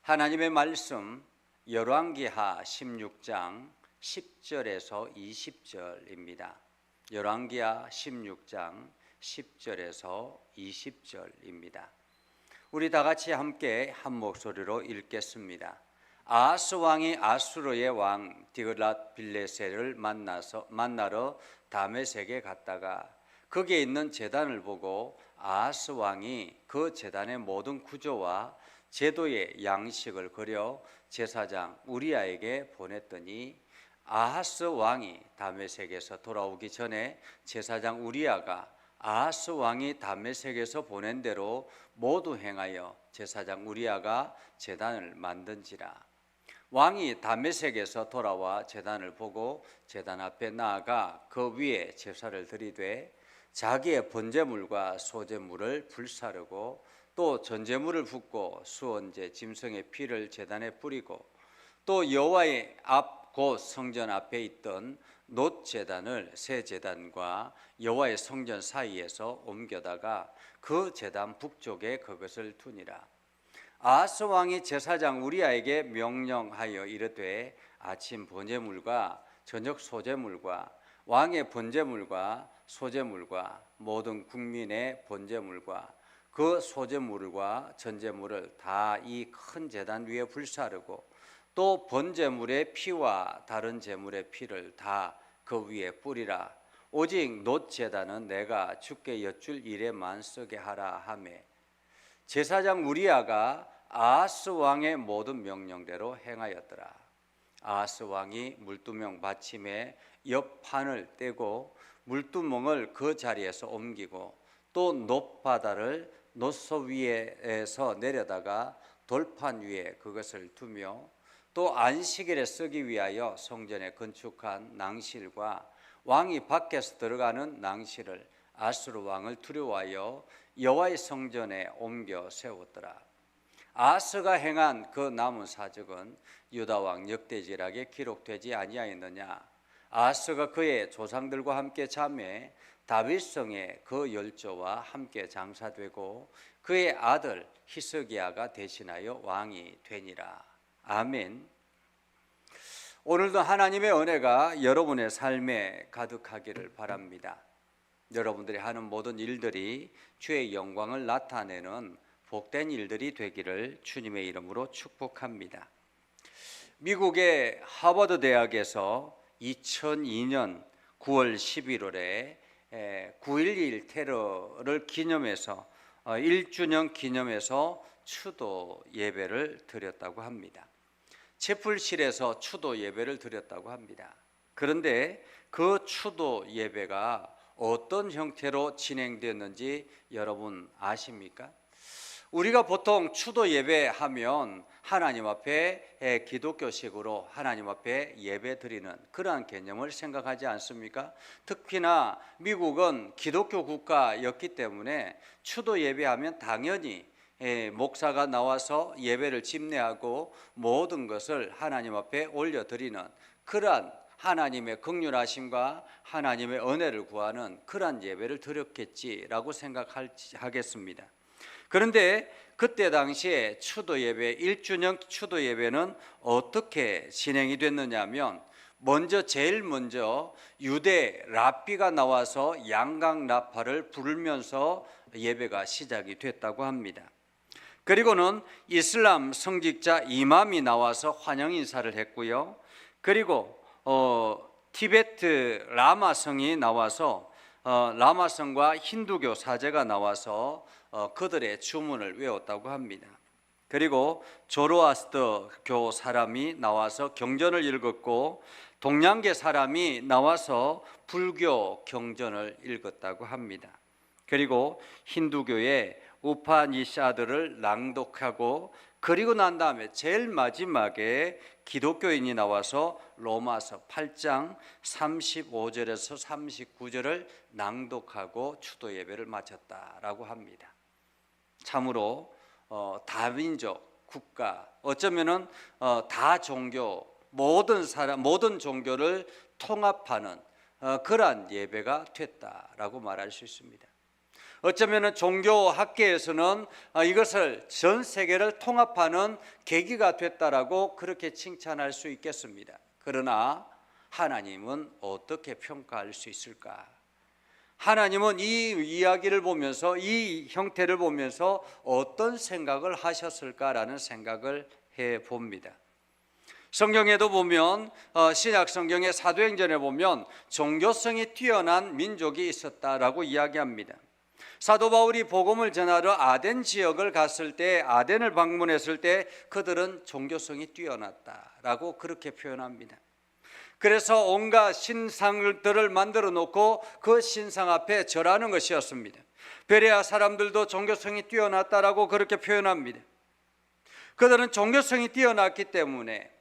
하나님의 말씀 열왕기하 16장 10절에서 20절입니다. 열왕기하 16장 10절에서 20절입니다. 우리 다 같이 함께 한 목소리로 읽겠습니다. 아하스 왕이 아수르의 왕 디글랏빌레셀을 만나러 다메섹에 갔다가 거기에 있는 제단을 보고 아하스 왕이 그 제단의 모든 구조와 제도의 양식을 그려 제사장 우리아에게 보냈더니 아하스 왕이 다메섹에서 돌아오기 전에 제사장 우리아가 아하스 왕이 다메섹에서 보낸 대로 모두 행하여 제사장 우리아가 제단을 만든지라. 왕이 다메섹에서 돌아와 제단을 보고 제단 앞에 나아가 그 위에 제사를 드리되 자기의 번제물과 소제물을 불사르고 또 전제물을 붓고 수언제 짐승의 피를 제단에 뿌리고 또 여호와의 앞 곧 성전 앞에 있던 놋 제단을 새 제단과 여호와의 성전 사이에서 옮겨다가 그 제단 북쪽에 그것을 두니라. 아하스 왕이 제사장 우리아에게 명령하여 이르되 아침 번제물과 저녁 소제물과 왕의 번제물과 소제물과 모든 국민의 번제물과 그 소제물과 전제물을 다 이 큰 제단 위에 불사르고 또 번제물의 피와 다른 제물의 피를 다 그 위에 뿌리라. 오직 놋 제단은 내가 주께 여쭐 일에만 쓰게 하라 하매 제사장 우리아가 아하스 왕의 모든 명령대로 행하였더라. 아하스 왕이 물두멍 받침에 옆 판을 떼고 물두멍을 그 자리에서 옮기고 또 놋바다를 놋소 위에서 내려다가 돌판 위에 그것을 두며 또 안식일에 쓰기 위하여 성전에 건축한 낭실과 왕이 밖에서 들어가는 낭실을 아수르 왕을 두려워하여 여호와의 성전에 옮겨 세웠더라. 아하스가 행한 그 남은 사적은 유다 왕 역대지락에 기록되지 아니하였느냐. 아하스가 그의 조상들과 함께 잠에 다윗성에 그 열조와 함께 장사되고 그의 아들 히스기야가 대신하여 왕이 되니라. 아멘. 오늘도 하나님의 은혜가 여러분의 삶에 가득하기를 바랍니다. 여러분들이 하는 모든 일들이 주의 영광을 나타내는 복된 일들이 되기를 주님의 이름으로 축복합니다. 미국의 하버드 대학에서 2002년 9월 11월에 9.11 테러를 기념해서 1주년 기념해서 추도 예배를 드렸다고 합니다. 채플실에서 추도 예배를 드렸다고 합니다. 그런데 그 추도 예배가 어떤 형태로 진행됐는지 여러분 아십니까? 우리가 보통 추도 예배하면 하나님 앞에 기독교식으로 하나님 앞에 예배 드리는 그러한 개념을 생각하지 않습니까? 특히나 미국은 기독교 국가였기 때문에 추도 예배하면 당연히 목사가 나와서 예배를 집례하고 모든 것을 하나님 앞에 올려드리는 그러한 하나님의 긍휼하심과 하나님의 은혜를 구하는 그러한 예배를 드렸겠지라고 생각하겠습니다. 그런데 그때 당시에 추도 예배 1주년 추도 예배는 어떻게 진행이 됐느냐면 제일 먼저 유대 랍비가 나와서 양각 나팔을 부르면서 예배가 시작이 됐다고 합니다. 그리고는 이슬람 성직자 이맘이 나와서 환영 인사를 했고요. 그리고 티베트 라마성이 나와서 라마성과 힌두교 사제가 나와서 그들의 주문을 외웠다고 합니다. 그리고 조로아스터교 사람이 나와서 경전을 읽었고 동양계 사람이 나와서 불교 경전을 읽었다고 합니다. 그리고 힌두교의 우파니샤드를 낭독하고 그리고 난 다음에 제일 마지막에 기독교인이 나와서 로마서 8장 35절에서 39절을 낭독하고 추도 예배를 마쳤다라고 합니다. 참으로 다민족 국가, 어쩌면은 다 종교, 모든 종교를 통합하는 그러한 예배가 됐다라고 말할 수 있습니다. 어쩌면 종교학계에서는 이것을 전 세계를 통합하는 계기가 됐다라고 그렇게 칭찬할 수 있겠습니다. 그러나 하나님은 어떻게 평가할 수 있을까? 하나님은 이 이야기를 보면서, 이 형태를 보면서 어떤 생각을 하셨을까라는 생각을 해봅니다. 성경에도 보면 신약 성경의 사도행전에 보면 종교성이 뛰어난 민족이 있었다라고 이야기합니다. 사도 바울이 복음을 전하러 아덴 지역을 갔을 때, 아덴을 방문했을 때 그들은 종교성이 뛰어났다라고 그렇게 표현합니다. 그래서 온갖 신상들을 만들어 놓고 그 신상 앞에 절하는 것이었습니다. 베레아 사람들도 종교성이 뛰어났다라고 그렇게 표현합니다. 그들은 종교성이 뛰어났기 때문에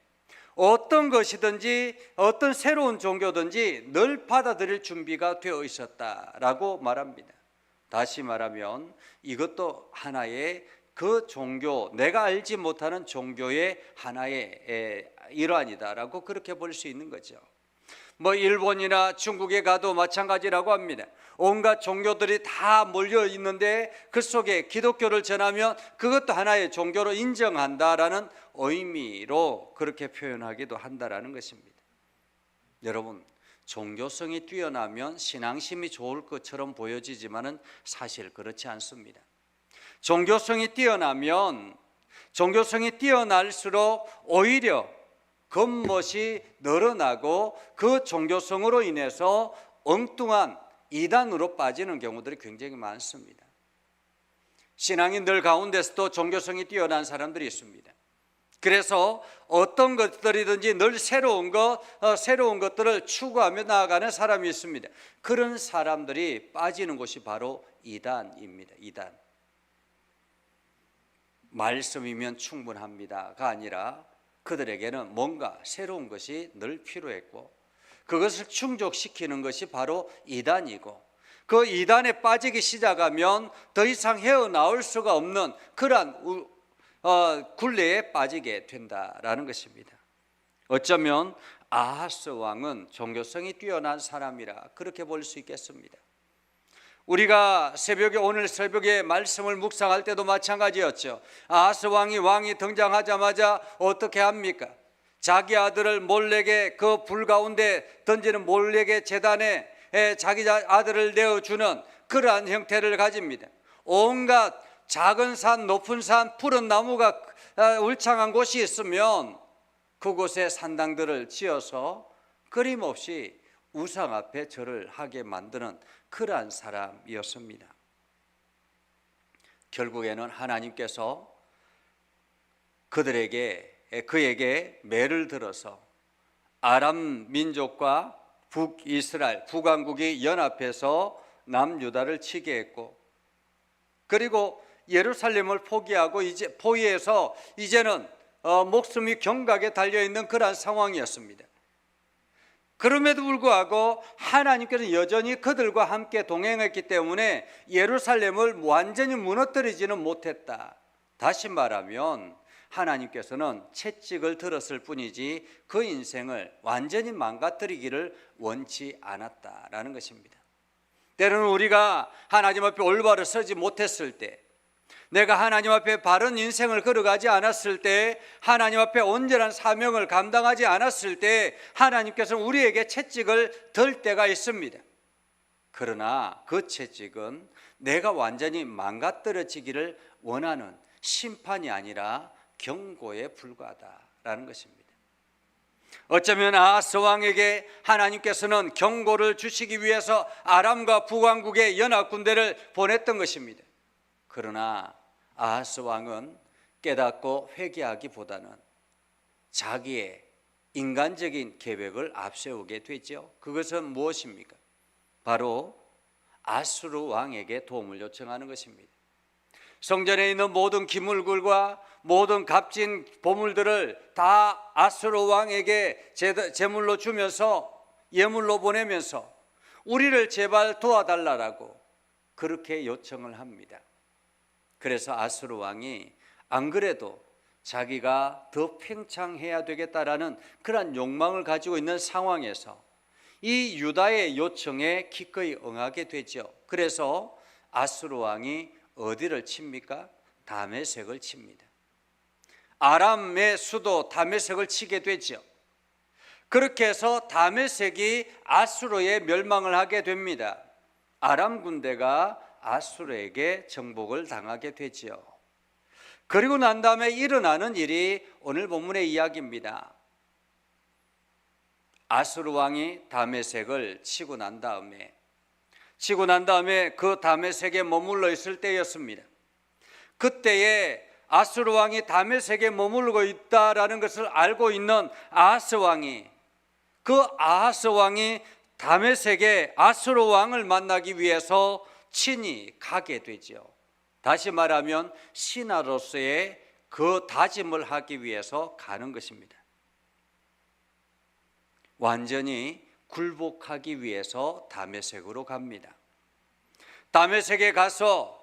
어떤 것이든지, 어떤 새로운 종교든지 늘 받아들일 준비가 되어 있었다라고 말합니다. 다시 말하면 이것도 하나의 그 종교, 내가 알지 못하는 종교의 하나의 일환이다라고 그렇게 볼 수 있는 거죠. 일본이나 중국에 가도 마찬가지라고 합니다. 온갖 종교들이 다 몰려 있는데 그 속에 기독교를 전하면 그것도 하나의 종교로 인정한다라는 의미로 그렇게 표현하기도 한다라는 것입니다. 여러분, 종교성이 뛰어나면 신앙심이 좋을 것처럼 보여지지만은 사실 그렇지 않습니다. 종교성이 뛰어날수록 오히려 겉멋이 늘어나고 그 종교성으로 인해서 엉뚱한 이단으로 빠지는 경우들이 굉장히 많습니다. 신앙인들 가운데서도 종교성이 뛰어난 사람들이 있습니다. 그래서 어떤 것들이든지 늘 새로운 것들을 추구하며 나아가는 사람이 있습니다. 그런 사람들이 빠지는 곳이 바로 이단입니다. 이단. 말씀이면 충분합니다가 아니라 그들에게는 뭔가 새로운 것이 늘 필요했고 그것을 충족시키는 것이 바로 이단이고 그 이단에 빠지기 시작하면 더 이상 헤어나올 수가 없는 그러한 굴레에 빠지게 된다라는 것입니다. 어쩌면 아하스 왕은 종교성이 뛰어난 사람이라 그렇게 볼 수 있겠습니다. 우리가 오늘 새벽에 말씀을 묵상할 때도 마찬가지였죠. 아하스 왕이 등장하자마자 어떻게 합니까? 자기 아들을 몰렉의 그 불 가운데 던지는 몰렉의 제단에 자기 아들을 내어주는 그러한 형태를 가집니다. 온갖 작은 산, 높은 산, 푸른 나무가 울창한 곳이 있으면 그곳에 산당들을 지어서 끊임없이 우상 앞에 절을 하게 만드는 그러한 사람이었습니다. 결국에는 하나님께서 그에게 매를 들어서 아람 민족과 북이스라엘, 북왕국이 연합해서 남유다를 치게 했고 그리고 예루살렘을 포위해서 이제는 목숨이 경각에 달려있는 그러한 상황이었습니다. 그럼에도 불구하고 하나님께서 여전히 그들과 함께 동행했기 때문에 예루살렘을 완전히 무너뜨리지는 못했다. 다시 말하면 하나님께서는 채찍을 들었을 뿐이지 그 인생을 완전히 망가뜨리기를 원치 않았다라는 것입니다. 때로는 우리가 하나님 앞에 올바로 서지 못했을 때, 내가 하나님 앞에 바른 인생을 걸어가지 않았을 때, 하나님 앞에 온전한 사명을 감당하지 않았을 때 하나님께서는 우리에게 채찍을 들 때가 있습니다. 그러나 그 채찍은 내가 완전히 망가뜨려지기를 원하는 심판이 아니라 경고에 불과하다라는 것입니다. 어쩌면 아하스 왕에게 하나님께서는 경고를 주시기 위해서 아람과 북왕국의 연합 군대를 보냈던 것입니다. 그러나 아하스 왕은 깨닫고 회개하기보다는 자기의 인간적인 계획을 앞세우게 되죠. 그것은 무엇입니까? 바로 아수르 왕에게 도움을 요청하는 것입니다. 성전에 있는 모든 기물들과 모든 값진 보물들을 다 아수르 왕에게 제물로 주면서 예물로 보내면서 우리를 제발 도와달라고 그렇게 요청을 합니다. 그래서 아수르 왕이 안 그래도 자기가 더 팽창해야 되겠다라는 그런 욕망을 가지고 있는 상황에서 이 유다의 요청에 기꺼이 응하게 되죠. 그래서 아수르 왕이 어디를 칩니까? 다메섹을 칩니다. 아람의 수도 다메섹을 치게 되죠. 그렇게 해서 다메섹이 아수르의 멸망을 하게 됩니다. 아람 군대가 아수르에게 정복을 당하게 되지요. 그리고 난 다음에 일어나는 일이 오늘 본문의 이야기입니다. 아수르 왕이 다메섹을 치고 난 다음에 그 다메섹에 머물러 있을 때였습니다. 그때에 아수르 왕이 다메섹에 머물고 있다라는 것을 알고 있는 아하스 왕이 다메섹에 아수르 왕을 만나기 위해서 친히 가게 되죠. 다시 말하면 신하로서의 그 다짐을 하기 위해서 가는 것입니다. 완전히 굴복하기 위해서 다메섹으로 갑니다. 다메섹에 가서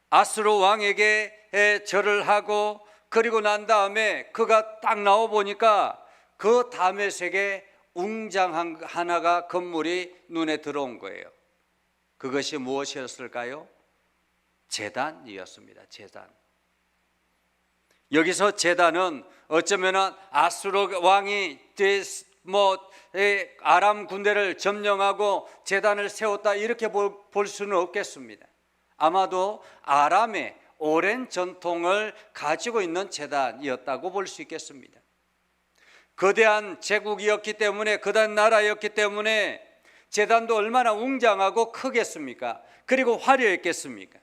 아수르 왕에게 절을 하고 그리고 난 다음에 그가 딱 나와 보니까 그 다메섹에 웅장 하나가 건물이 눈에 들어온 거예요. 그것이 무엇이었을까요? 제단이었습니다. 제단. 여기서 제단은 어쩌면 아수르 왕이 아람 군대를 점령하고 제단을 세웠다 이렇게 볼 수는 없겠습니다. 아마도 아람의 오랜 전통을 가지고 있는 제단이었다고 볼 수 있겠습니다. 거대한 제국이었기 때문에, 거대한 나라였기 때문에 제단도 얼마나 웅장하고 크겠습니까? 그리고 화려했겠습니까?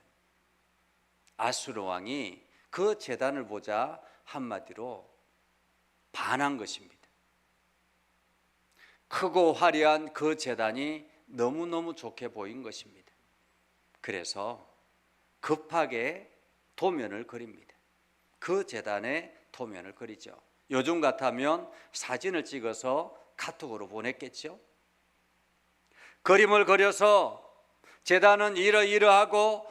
아수르 왕이 그 제단을 보자 한마디로 반한 것입니다. 크고 화려한 그 제단이 너무너무 좋게 보인 것입니다. 그래서 급하게 도면을 그립니다. 그 제단에 도면을 그리죠. 요즘 같으면 사진을 찍어서 카톡으로 보냈겠죠. 그림을 그려서 제단은 이러이러하고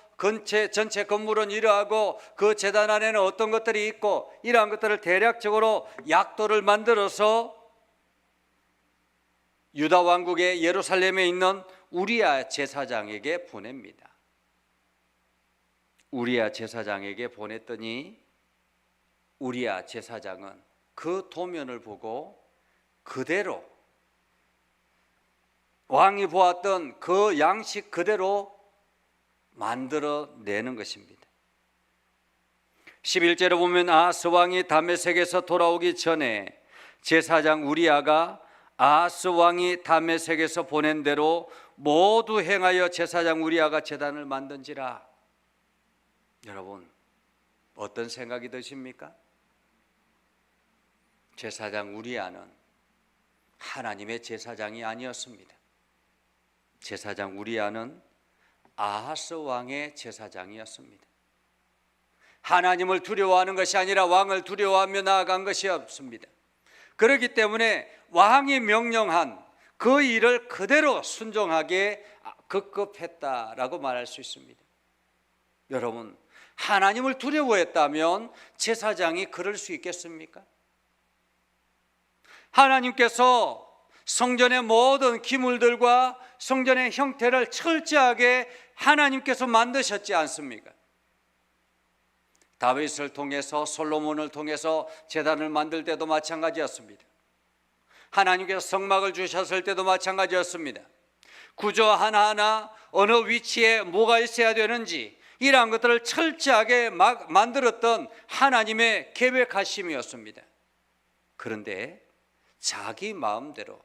전체 건물은 이러하고 그 제단 안에는 어떤 것들이 있고 이러한 것들을 대략적으로 약도를 만들어서 유다 왕국의 예루살렘에 있는 우리야 제사장에게 보냅니다. 우리야 제사장에게 보냈더니 우리야 제사장은 그 도면을 보고 그대로 왕이 보았던 그 양식 그대로 만들어내는 것입니다. 11절에 보면 아하스 왕이 다메섹에서 돌아오기 전에 제사장 우리야가 아하스 왕이 다메섹에서 보낸 대로 모두 행하여 제사장 우리야가 제단을 만든지라. 여러분, 어떤 생각이 드십니까? 제사장 우리야는 하나님의 제사장이 아니었습니다. 제사장 우리야는 아하스 왕의 제사장이었습니다. 하나님을 두려워하는 것이 아니라 왕을 두려워하며 나아간 것이 없습니다. 그렇기 때문에 왕이 명령한 그 일을 그대로 순종하게 급급했다라고 말할 수 있습니다. 여러분, 하나님을 두려워했다면 제사장이 그럴 수 있겠습니까? 하나님께서 성전의 모든 기물들과 성전의 형태를 철저하게 하나님께서 만드셨지 않습니까? 다윗을 통해서 솔로몬을 통해서 제단을 만들 때도 마찬가지였습니다. 하나님께서 성막을 주셨을 때도 마찬가지였습니다. 구조 하나하나 어느 위치에 뭐가 있어야 되는지 이러한 것들을 철저하게 만들었던 하나님의 계획하심이었습니다. 그런데 자기 마음대로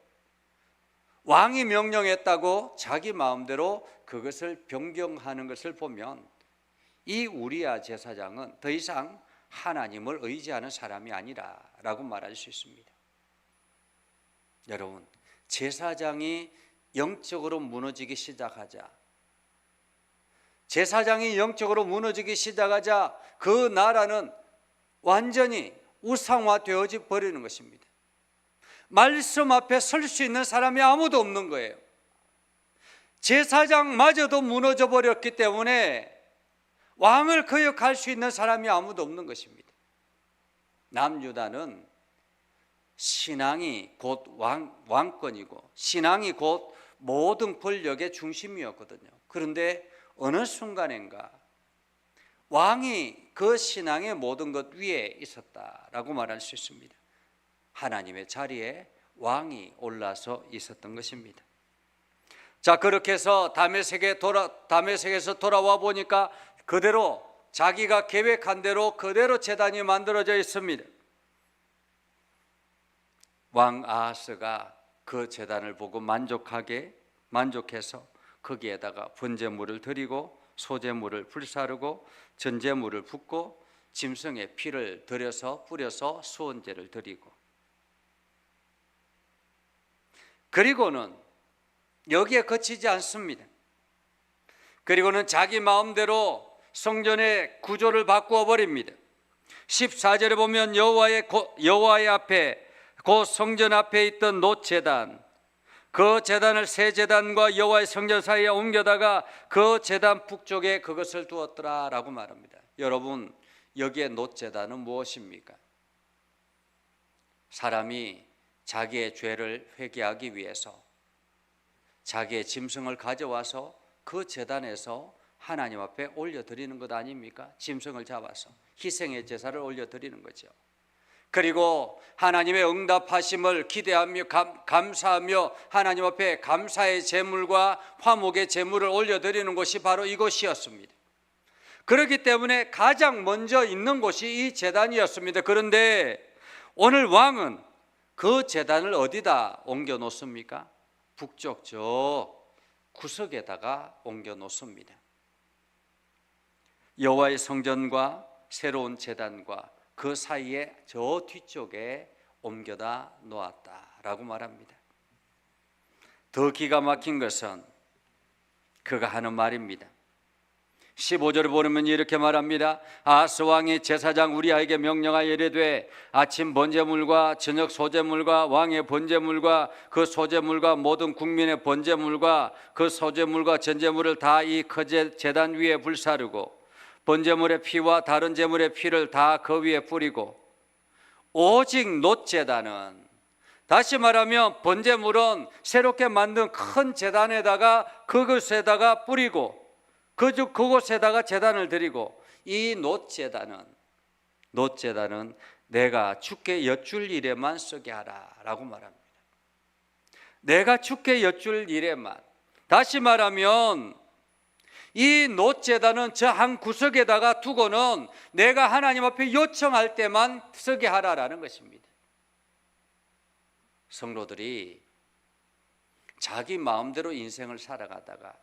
왕이 명령했다고 자기 마음대로 그것을 변경하는 것을 보면 이 우리야 제사장은 더 이상 하나님을 의지하는 사람이 아니라라고 말할 수 있습니다. 여러분, 제사장이 영적으로 무너지기 시작하자 그 나라는 완전히 우상화되어져 버리는 것입니다. 말씀 앞에 설 수 있는 사람이 아무도 없는 거예요. 제사장마저도 무너져 버렸기 때문에 왕을 거역할 수 있는 사람이 아무도 없는 것입니다. 남유다는 신앙이 곧 왕권이고 신앙이 곧 모든 권력의 중심이었거든요. 그런데 어느 순간인가 왕이 그 신앙의 모든 것 위에 있었다라고 말할 수 있습니다. 하나님의 자리에 왕이 올라서 있었던 것입니다. 자, 그렇게 해서 다메섹에서 돌아와 보니까 그대로 자기가 계획한 대로 그대로 제단이 만들어져 있습니다. 왕 아하스가 그 제단을 보고 만족해서 거기에다가 번제물을 드리고 소제물을 불사르고 전제물을 붓고 짐승의 피를 들여서 뿌려서 수원제를 드리고, 그리고는 여기에 그치지 않습니다. 그리고는 자기 마음대로 성전의 구조를 바꾸어 버립니다. 14절에 보면 여호와의 앞에 그 성전 앞에 있던 놋제단, 그 제단을 새 제단과 여호와의 성전 사이에 옮겨다가 그 제단 북쪽에 그것을 두었더라라고 말합니다. 여러분, 여기에 놋제단은 무엇입니까? 사람이 자기의 죄를 회개하기 위해서 자기의 짐승을 가져와서 그 제단에서 하나님 앞에 올려드리는 것 아닙니까? 짐승을 잡아서 희생의 제사를 올려드리는 거죠. 그리고 하나님의 응답하심을 기대하며 감사하며 하나님 앞에 감사의 제물과 화목의 제물을 올려드리는 곳이 바로 이곳이었습니다. 그렇기 때문에 가장 먼저 있는 곳이 이 제단이었습니다. 그런데 오늘 왕은 그 제단을 어디다 옮겨 놓습니까? 북쪽 저 구석에다가 옮겨 놓습니다. 여호와의 성전과 새로운 제단과 그 사이에 저 뒤쪽에 옮겨다 놓았다라고 말합니다. 더 기가 막힌 것은 그가 하는 말입니다. 15절을 보면 이렇게 말합니다. 아하스 왕이 제사장 우리아에게 명령하여 이르되 아침 번제물과 저녁 소제물과 왕의 번제물과 그 소제물과 모든 국민의 번제물과 그 소제물과 전제물을 다 이 거제 제단 위에 불사르고 번제물의 피와 다른 제물의 피를 다 그 위에 뿌리고, 오직 놋제단은, 다시 말하면 번제물은 새롭게 만든 큰 제단에다가 그것에다가 뿌리고 그곳에다가 제단을 드리고, 이 놋제단은 내가 주께 여쭐 일에만 쓰게 하라라고 말합니다. 내가 주께 여쭐 일에만, 다시 말하면 이 놋제단은 저 한 구석에다가 두고는 내가 하나님 앞에 요청할 때만 쓰게 하라라는 것입니다. 성도들이 자기 마음대로 인생을 살아가다가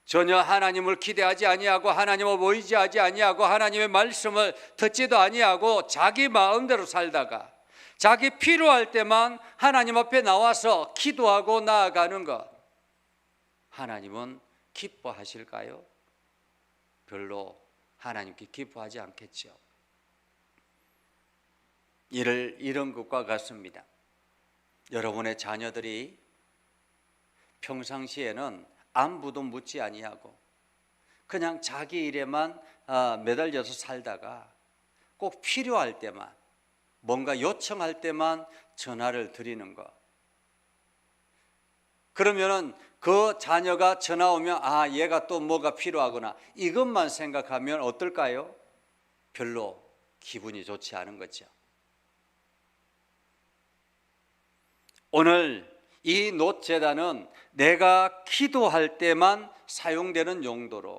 전혀 하나님을 기대하지 아니하고 하나님을 의지하지 아니하고 하나님의 말씀을 듣지도 아니하고 자기 마음대로 살다가 자기 필요할 때만 하나님 앞에 나와서 기도하고 나아가는 것, 하나님은 기뻐하실까요? 별로 하나님께 기뻐하지 않겠죠. 이런 것과 같습니다. 여러분의 자녀들이 평상시에는 안부도 묻지 아니하고 그냥 자기 일에만 매달려서 살다가 꼭 필요할 때만, 뭔가 요청할 때만 전화를 드리는 것, 그러면은 그 자녀가 전화 오면 얘가 또 뭐가 필요하구나, 이것만 생각하면 어떨까요? 별로 기분이 좋지 않은 거죠. 오늘 이 놋제단은 내가 기도할 때만 사용되는 용도로,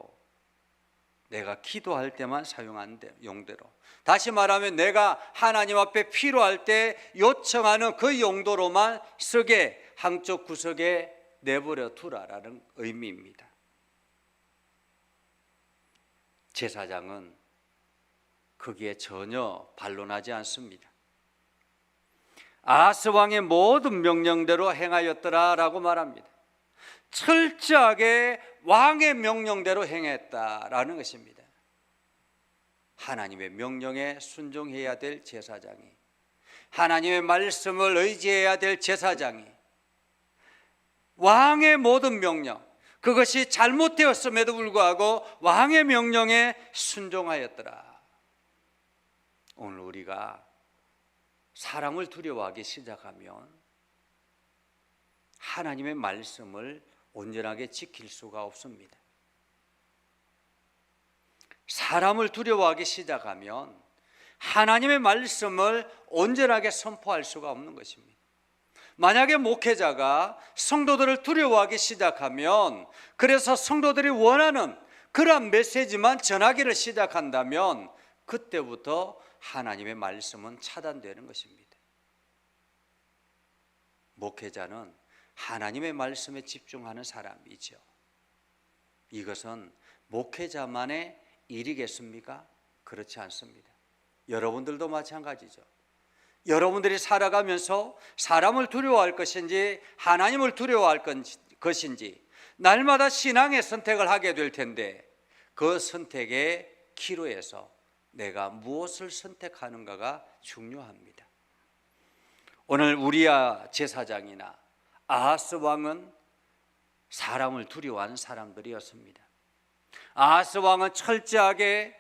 내가 기도할 때만 사용하는 용도로, 다시 말하면 내가 하나님 앞에 필요할 때 요청하는 그 용도로만 쓰게 한쪽 구석에 내버려 두라라는 의미입니다. 제사장은 거기에 전혀 반론하지 않습니다. 아하스 왕의 모든 명령대로 행하였더라라고 말합니다. 철저하게 왕의 명령대로 행했다라는 것입니다. 하나님의 명령에 순종해야 될 제사장이, 하나님의 말씀을 의지해야 될 제사장이 왕의 모든 명령, 그것이 잘못되었음에도 불구하고 왕의 명령에 순종하였더라. 오늘 우리가 사람을 두려워하기 시작하면 하나님의 말씀을 온전하게 지킬 수가 없습니다. 사람을 두려워하기 시작하면 하나님의 말씀을 온전하게 선포할 수가 없는 것입니다. 만약에 목회자가 성도들을 두려워하기 시작하면, 그래서 성도들이 원하는 그러한 메시지만 전하기를 시작한다면 그때부터 하나님의 말씀은 차단되는 것입니다. 목회자는 하나님의 말씀에 집중하는 사람이죠. 이것은 목회자만의 일이겠습니까? 그렇지 않습니다. 여러분들도 마찬가지죠. 여러분들이 살아가면서 사람을 두려워할 것인지 하나님을 두려워할 것인지 날마다 신앙의 선택을 하게 될 텐데, 그 선택의 기로에서 내가 무엇을 선택하는가가 중요합니다. 오늘 우리야 제사장이나 아하스 왕은 사람을 두려워하는 사람들이었습니다. 아하스 왕은 철저하게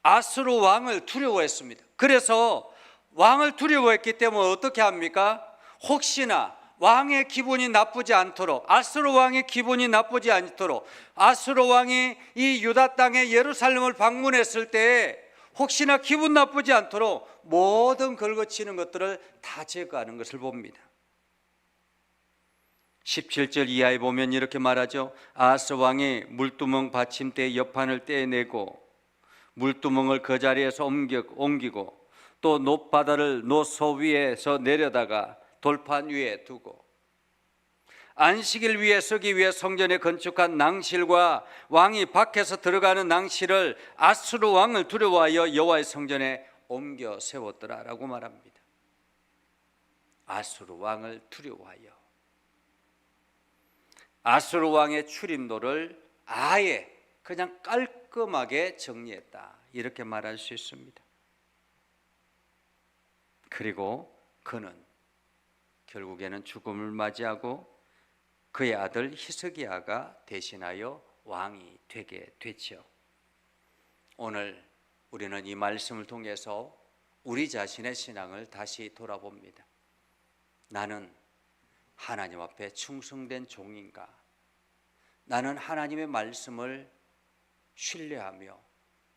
아수르 왕을 두려워했습니다. 그래서 왕을 두려워했기 때문에 어떻게 합니까? 혹시나 왕의 기분이 나쁘지 않도록, 아수르 왕의 기분이 나쁘지 않도록, 아수르 왕이 이 유다 땅의 예루살렘을 방문했을 때 혹시나 기분 나쁘지 않도록 모든 걸거치는 것들을 다 제거하는 것을 봅니다. 17절 이하에 보면 이렇게 말하죠. 아하스 왕이 물두멍 받침대 옆판을 떼내고 물두멍을 그 자리에서 옮기고 또 놋바다를 놋소 위에서 내려다가 돌판 위에 두고 안식일 위에 서기 위해 성전에 건축한 낭실과 왕이 밖에서 들어가는 낭실을 아수르 왕을 두려워하여 여호와의 성전에 옮겨 세웠더라라고 말합니다. 아수르 왕을 두려워하여 아수르 왕의 출입로를 아예 그냥 깔끔하게 정리했다, 이렇게 말할 수 있습니다. 그리고 그는 결국에는 죽음을 맞이하고 그의 아들 히스기야가 대신하여 왕이 되게 됐죠. 오늘 우리는 이 말씀을 통해서 우리 자신의 신앙을 다시 돌아봅니다. 나는 하나님 앞에 충성된 종인가? 나는 하나님의 말씀을 신뢰하며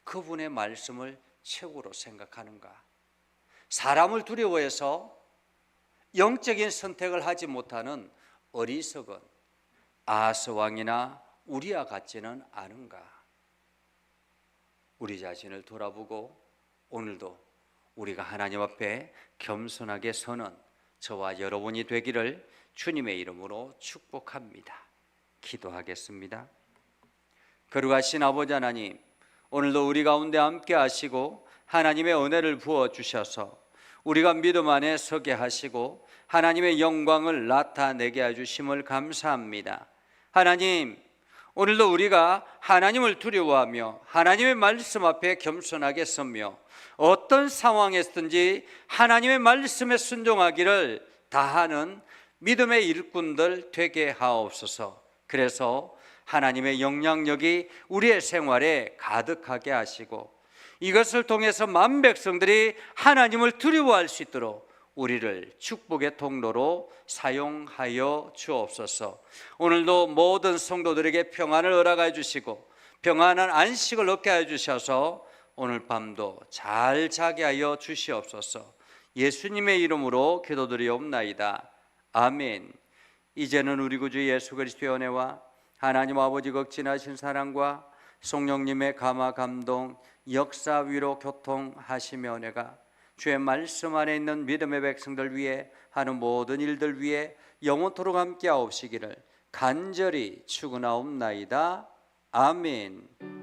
그분의 말씀을 최고로 생각하는가? 사람을 두려워해서 영적인 선택을 하지 못하는 어리석은 아하스 왕이나 우리와 같지는 않은가? 우리 자신을 돌아보고 오늘도 우리가 하나님 앞에 겸손하게 서는 저와 여러분이 되기를 주님의 이름으로 축복합니다. 기도하겠습니다. 거룩하신 아버지 하나님, 오늘도 우리 가운데 함께 하시고 하나님의 은혜를 부어주셔서 우리가 믿음 안에 서게 하시고 하나님의 영광을 나타내게 해주심을 감사합니다. 하나님, 오늘도 우리가 하나님을 두려워하며 하나님의 말씀 앞에 겸손하게 서며 어떤 상황에서든지 하나님의 말씀에 순종하기를 다하는 믿음의 일꾼들 되게 하옵소서. 그래서 하나님의 영향력이 우리의 생활에 가득하게 하시고 이것을 통해서 만 백성들이 하나님을 두려워할 수 있도록 우리를 축복의 통로로 사용하여 주옵소서. 오늘도 모든 성도들에게 평안을 허락해 주시고 평안한 안식을 얻게 해 주셔서 오늘 밤도 잘 자게 하여 주시옵소서. 예수님의 이름으로 기도드리옵나이다. 아멘. 이제는 우리 구주 예수 그리스도의 은혜와 하나님 아버지 극진하신 사랑과 성령님의 감화 감동 역사 위로 교통하시며 은혜가 주의 말씀 안에 있는 믿음의 백성들 위해 하는 모든 일들 위해 영원토록 함께 하옵시기를 간절히 축원하옵나이다. 아멘.